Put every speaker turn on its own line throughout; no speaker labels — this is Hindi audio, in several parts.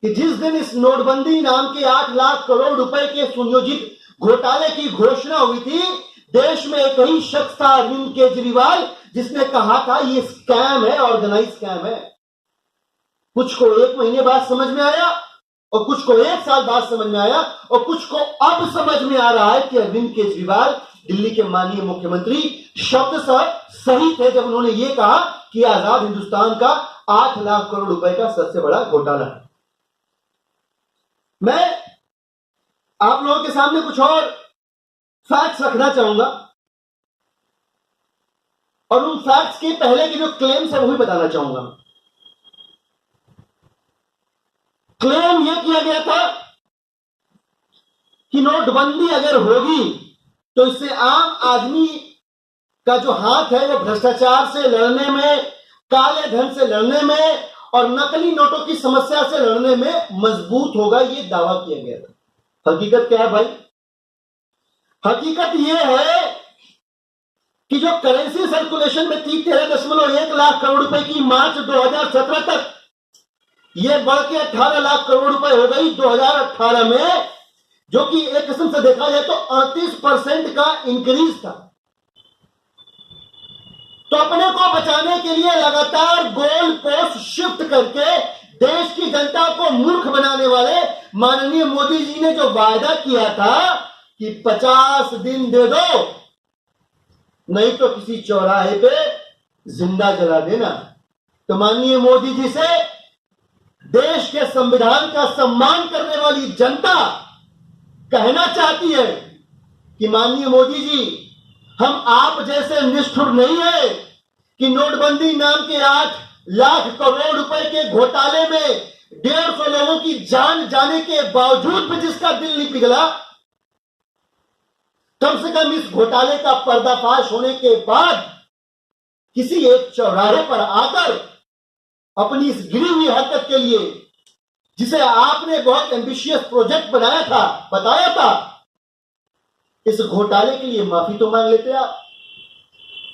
कि जिस दिन इस नोटबंदी नाम के 8 लाख करोड़ रुपए के सुनियोजित घोटाले की घोषणा हुई थी, देश में एक ही शख्स था, अरविंद केजरीवाल, जिसने कहा था ये स्कैम है, ऑर्गेनाइज स्कैम है। कुछ को 1 महीने बाद समझ में आया और कुछ को 1 साल बाद समझ में आया और कुछ को अब समझ में आ रहा है कि अरविंद केजरीवाल, दिल्ली के माननीय मुख्यमंत्री, शब्द सही थे जब उन्होंने ये कहा कि आजाद हिंदुस्तान का 8 लाख करोड़ रुपए का सबसे बड़ा घोटाला है। मैं आप लोगों के सामने कुछ और फैक्ट्स रखना चाहूंगा और उन फैक्ट्स के पहले के जो क्लेम्स है वो भी बताना चाहूंगा। क्लेम यह किया गया था कि नोटबंदी अगर होगी तो इससे आम आदमी का जो हाथ है वो भ्रष्टाचार से लड़ने में, काले धन से लड़ने में और नकली नोटों की समस्या से लड़ने में मजबूत होगा, ये दावा किया गया था। हकीकत क्या है भाई? हकीकत यह है कि जो करेंसी सर्कुलेशन में थी 13.1 लाख करोड़ रुपए की मार्च 2017 तक, यह बढ़ के 18 लाख करोड़ रुपए हो गई 2018 में, जो कि एक किस्म से देखा जाए तो 38% का इंक्रीज था। तो अपने को बचाने के लिए लगातार गोल पोस्ट शिफ्ट करके देश की जनता को मूर्ख बनाने वाले माननीय मोदी जी ने जो वायदा किया था कि 50 दिन दे दो, नहीं तो किसी चौराहे पे जिंदा जला देना, तो माननीय मोदी जी से देश के संविधान का सम्मान करने वाली जनता कहना चाहती है कि माननीय मोदी जी, हम आप जैसे निष्ठुर नहीं है कि नोटबंदी नाम के 8 लाख करोड़ रुपए के घोटाले में 150 लोगों की जान जाने के बावजूद भी जिसका दिल नहीं पिघला, कम से कम इस घोटाले का पर्दाफाश होने के बाद किसी एक चौराहे पर आकर अपनी इस गिरी हुई हरकत के लिए, जिसे आपने बहुत एम्बिशियस प्रोजेक्ट बनाया था, बताया था, इस घोटाले के लिए माफी तो मांग लेते आप।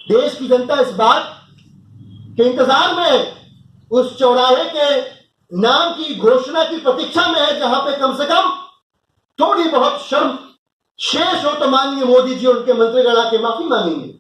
देश की जनता इस बात के इंतजार में उस चौराहे के नाम की घोषणा की प्रतीक्षा में है जहां पे कम से कम थोड़ी बहुत शर्म शेष हो तो माननीय मोदी जी और उनके मंत्रीगण आके माफी मांगेंगे।